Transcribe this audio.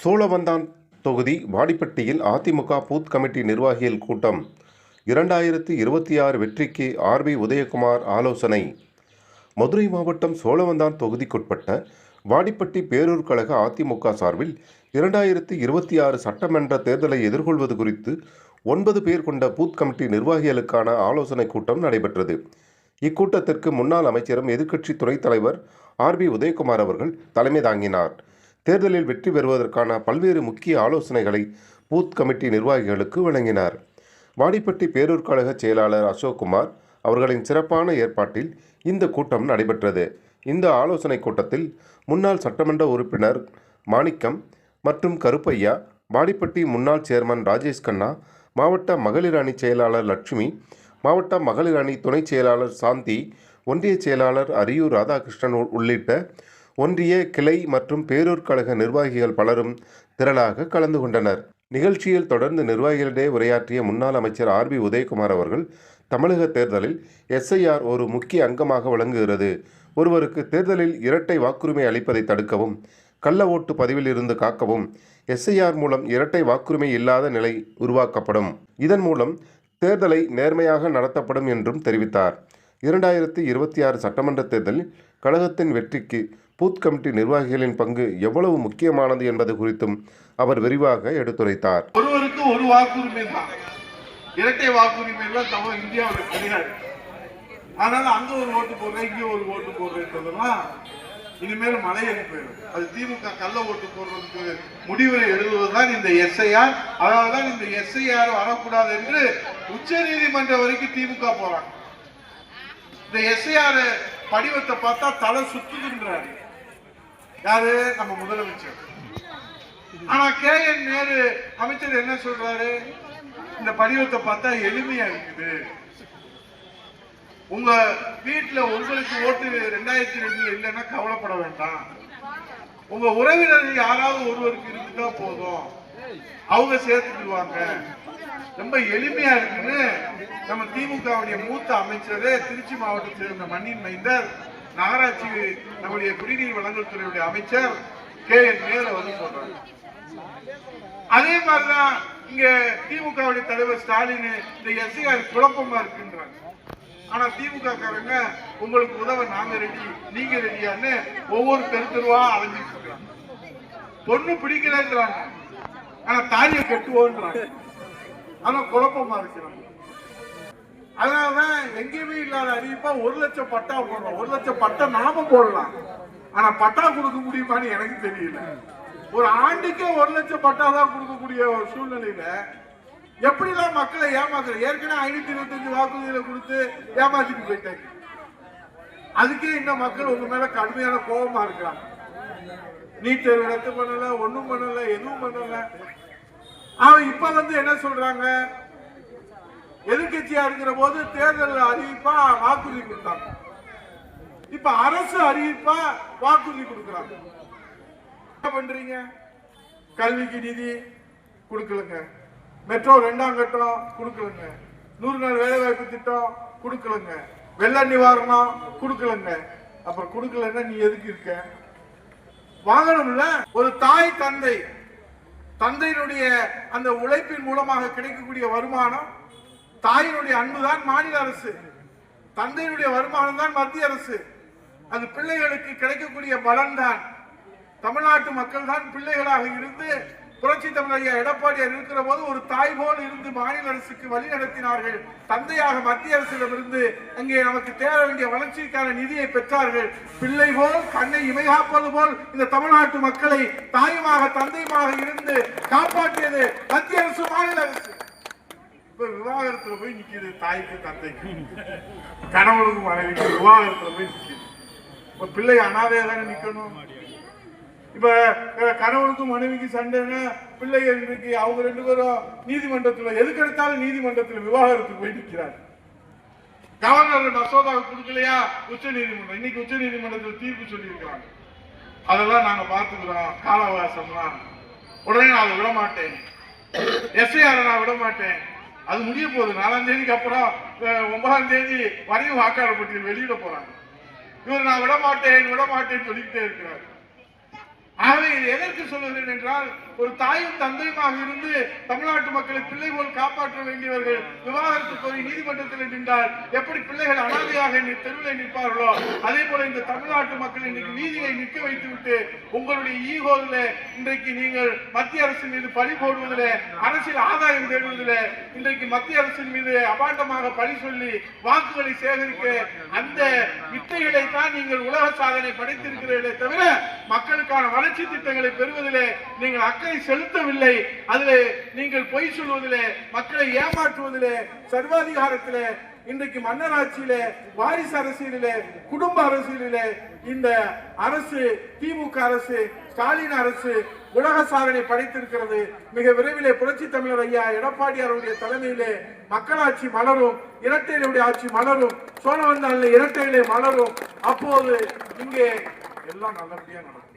சோழவந்தான் தொகுதி வாடிப்பட்டியில் AIADMK booth committee நிர்வாகிகள் கூட்டம். 2026 வெற்றிக்கு ஆர்.பி. உதயகுமார் ஆலோசனை. மதுரை மாவட்டம் சோழவந்தான் தொகுதிக்குட்பட்ட வாடிப்பட்டி பேரூர் கழக அதிமுக சார்பில் 2026 சட்டமன்ற தேர்தலை எதிர்கொள்வது குறித்து 9 பேர் கொண்ட பூத் கமிட்டி நிர்வாகிகளுக்கான ஆலோசனை கூட்டம் நடைபெற்றது. இக்கூட்டத்திற்கு முன்னாள் அமைச்சரும் எதிர்க்கட்சி துணைத் தலைவர் ஆர்.பி. உதயகுமார் அவர்கள் தலைமை தாங்கினார். தேர்தலில் வெற்றி பெறுவதற்கான பல்வேறு முக்கிய ஆலோசனைகளை பூத் கமிட்டி நிர்வாகிகளுக்கு வழங்கினார். வாடிப்பட்டி பேரூர் கழக செயலாளர் அசோக்குமார் அவர்களின் சிறப்பான ஏற்பாட்டில் இந்த கூட்டம் நடைபெற்றது. இந்த ஆலோசனை கூட்டத்தில் முன்னாள் சட்டமன்ற உறுப்பினர் மாணிக்கம் மற்றும் கருப்பையா, வாடிப்பட்டி முன்னாள் சேர்மன் ராஜேஷ் கண்ணா, மாவட்ட மகளிர் அணி செயலாளர் லட்சுமி, மாவட்ட மகளிர் அணி துணை செயலாளர் சாந்தி, ஒன்றிய செயலாளர் அரியூர் ராதாகிருஷ்ணன் உள்ளிட்ட ஒன்றிய, கிளை மற்றும் பேரூர் கழக நிர்வாகிகள் பலரும் திரளாக கலந்து கொண்டனர். நிகழ்ச்சியில் தொடர்ந்து நிர்வாகிகளிடையே உரையாற்றிய முன்னாள் அமைச்சர் ஆர்.பி. உதயகுமார் அவர்கள், தமிழக தேர்தலில் எஸ்.ஐ.ஆர். ஒரு முக்கிய அங்கமாக விளங்குகிறது. ஒருவருக்கு தேர்தலில் இரட்டை வாக்குரிமை அளிப்பதை தடுக்கவும், கள்ள ஓட்டு பதிவில் இருந்து காக்கவும் எஸ்.ஐ.ஆர். மூலம் இரட்டை வாக்குரிமை இல்லாத நிலை உருவாக்கப்படும். இதன் மூலம் தேர்தலை நேர்மையாக நடத்தப்படும் என்றும் தெரிவித்தார். 2026 சட்டமன்ற தேர்தலில் கழகத்தின் வெற்றிக்கு பூத் கமிட்டி நிர்வாகிகளின் பங்கு எவ்வளவு முக்கியமானது என்பது குறித்தும் அவர் விரிவாக எடுத்துரைத்தார். ஒருவருக்கு ஒரு வாக்குரிமை தான், இரட்டை வாக்குரிமை எல்லாம் தமிழ் இந்தியாவில் கிடையாது. அதனால அங்க ஒரு ஓட்டு போடுறேன், இங்க ஒரு ஓட்டு போடுறேன்றதெல்லாம் இனிமேல் மலையேறி போயிடும். அது திமுக கள்ள ஓட்டு போடுறதுக்கு முடிவுரை எழுதுவதுதான் இந்த எஸ்.ஐ.ஆர். அதனால்தான் இந்த எஸ்.ஐ.ஆர். வரக்கூடாது என்று உச்ச நீதிமன்றம் வரைக்கும் திமுக போறாங்க. இந்த எஸ்.ஐ.ஆர். படிவத்தை பார்த்தா தலை சுத்துகின்றார் யாரு? நம்ம முதலமைச்சர். ஆனா கே.என். நேரு அமைச்சர் என்ன சொல்றாரு? இந்த படிவத்தை பார்த்தா எளிமையா இருக்குது. உங்க வீட்டுல உங்களுக்கு ஓட்டு 2002 இல்லைன்னா கவலைப்பட வேண்டாம். உங்க உறவினர்கள் யாராவது ஒருவருக்கு இருக்குதா போதும், அவங்க சேர்த்துக்குவாங்க. ரொம்ப எளிமையா இருக்குன்னு நம்ம திமுகவுடைய மூத்த அமைச்சர், திருச்சி மாவட்டத்தில் சேர்ந்த மண்ணின் மைந்தர், நகராட்சி நம்முடைய குடிநீர் வழங்கல் துறையுடைய அமைச்சர் கே.என். நேரு வந்து சொல்றாங்க. அதே மாதிரிதான் இங்க திமுகவுடைய தலைவர் ஸ்டாலின் இந்த எஸ்.ஐ.ஆர். குழப்பமா இருக்குன்றாங்க. ஆனா திமுக காரங்க உங்களுக்கு உதவ நாங்க ரெடி, நீங்க ரெடியான்னு ஒவ்வொரு தெருவா அலைஞ்சிட்டு இருக்காங்க. பொண்ணு பிடிக்கலன்றாங்க, ஆனா தாலியை கட்டுவோன்றாங்க. ஆனா குழப்பமா இருக்கிறாங்க. அதனாலதான் எங்கேயுமே இல்லாத அறிவிப்பா 1 லட்சம் பட்டா போடுறோம். 1 லட்சம் பட்டா நாம போடலாம், ஆனா பட்டா கொடுக்க முடியுமான்னு எனக்கு தெரியல. ஒரு ஆண்டுக்கே 1 லட்சம் பட்டா தான் கொடுக்கக்கூடிய ஒரு சூழ்நிலையில எப்படிலாம் மக்களை ஏமாத்துற? ஏற்கனவே 525 வாக்குறுதிகளை கொடுத்து ஏமாத்திட்டு போயிட்டாங்க. அதுக்கே இந்த மக்கள் உங்க மேல கடுமையான கோபமா இருக்கிறாங்க. நீட் தேர்வு ரத்து பண்ணல, ஒண்ணும் பண்ணல, எதுவும் பண்ணல. அவன் இப்ப வந்து என்ன சொல்றாங்க? எதிர்கட்சியா இருக்கிற போது தேர்தல் அறிவிப்பா வாக்குறுதி கொடுத்தாங்க. இப்ப அரசு அறிவிப்பா வாக்குறுதி கொடுக்கிறாங்க. என்ன பண்றீங்க? கல்விக்கு நிதி கொடுக்கலங்க, மெட்ரோ 2ஆம் கட்டம் கொடுக்கலங்க, 100 நாள் வேலைவாய்ப்பு திட்டம் கொடுக்கலங்க, வெள்ள நிவாரணம் கொடுக்கலங்க. அப்புறம் கொடுக்கலன்னா நீ எதுக்கு இருக்க? வாங்கணும்ல. ஒரு தாய் தந்தை, தந்தையினுடைய அந்த உழைப்பின் மூலமாக கிடைக்கக்கூடிய வருமானம், தாயினுடைய அன்புதான் மாநில அரசு, தந்தையினுடைய வருமானம் தான் மத்திய அரசு. அது பிள்ளைகளுக்கு கிடைக்கக்கூடிய பலன் தான். தமிழ்நாட்டு மக்கள் தான் பிள்ளைகளாக இருந்து புரட்சி தமிழ் எடப்பாடியார் இருக்கிற போது ஒரு தாய் போல் இருந்து மாநில அரசுக்கு வழி நடத்தினார்கள். தந்தையாக மத்திய அரசிடமிருந்து அங்கே நமக்கு தேர வேண்டிய வளர்ச்சிக்கான நிதியை பெற்றார்கள். பிள்ளை போல் கண்ணை இமைகாப்பது போல் இந்த தமிழ்நாட்டு மக்களை தாயுமாக தந்தையுமாக இருந்து காப்பாற்றியது மத்திய அரசு, மாநில அரசு. இப்ப விவாகரத்துல போய் நிக்குது தாய்க்கு தந்தைக்கு, கணவனுக்கு மனைவிக்கு விவாகரத்துல போய் நிக்குது. இப்ப பிள்ளை அனாதையா தானே நிக்கணும். இப்ப கணவனுக்கும் மனைவிக்கு சண்டைன்னா பிள்ளைகள் இன்றைக்கு அவங்க 2 பேரும் நீதிமன்றத்தில், எதுக்கு எடுத்தாலும் நீதிமன்றத்தில் விவாகரத்துக்கு போய் நிற்கிறார். கவர்னர் மசோதா கொடுக்கலையா உச்ச நீதிமன்றம், இன்னைக்கு உச்ச நீதிமன்றத்தில் தீர்ப்பு சொல்லியிருக்கிறாங்க. அதெல்லாம் நாங்க பார்த்துக்கிறோம், கால அவகாசம்லாம். உடனே நான் அதை விட மாட்டேன், எஸ்.ஐ.ஆர். நான் விட மாட்டேன். அது முடிய போகுது. 4ஆம் தேதிக்கு அப்புறம் 9ஆம் தேதி வரையும் வாக்காளர் பட்டியல் வெளியிட போறாங்க. இவர் நான் விட மாட்டேன் சொல்லிக்கிட்டே இருக்கிறார். ஆகவே இது எதற்கு சொல்லுகிறேன் என்றால், ஒரு தாயும் தந்தையுமாக இருந்து தமிழ்நாட்டு மக்களை பிள்ளை போல் காப்பாற்ற வேண்டியவர்கள் விவாகரத்து கோரி நீதிமன்றத்தில் நின்றால் எப்படி பிள்ளைகள் அனாதையாக தெருவில் நிற்பார்களோ, அதே போல இந்த தமிழ்நாட்டு மக்கள் இன்றைக்கு வீதியை நிற்க வைத்துவிட்டு உங்களுடைய ஈகோவில இன்றைக்கு நீங்கள் மத்திய அரசின் மீது பழி போடுவதில், அரசியல் ஆதாயம் தேடுவதில், இன்றைக்கு மத்திய அரசின் மீது அபாண்டமாக பழி சொல்லி வாக்குகளை சேகரிக்க அந்த வித்தைகளை தான் நீங்கள் உலக சாதனை படைத்திருக்கிறீர்களே தவிர மக்களுக்கான வளர்ச்சி திட்டங்களை பெறுவதிலே நீங்கள் அக்கறை செலுத்தவில்லை. அதிலே நீங்கள் பொய் சொல்வதிலே, மக்களை ஏமாற்றுவதிலே, சர்வாதிகாரத்திலே, இன்றைக்கு மன்னராட்சியிலே, வாரிசு அரசியலிலே, குடும்ப அரசியலிலே இந்த அரசு, திமுக அரசு, ஸ்டாலின் அரசு உலக சாதனை படைத்திருக்கிறது. மிக விரைவிலே புரட்சி தமிழர் ஐயா எடப்பாடியாருடைய தலைமையிலே மக்களாட்சி மலரும், இரட்டையிலுடைய ஆட்சி மலரும், சோழவந்தானிலே இரட்டையிலே மலரும். அப்போது இங்கே எல்லாம் நல்லபடியா நடக்கும்.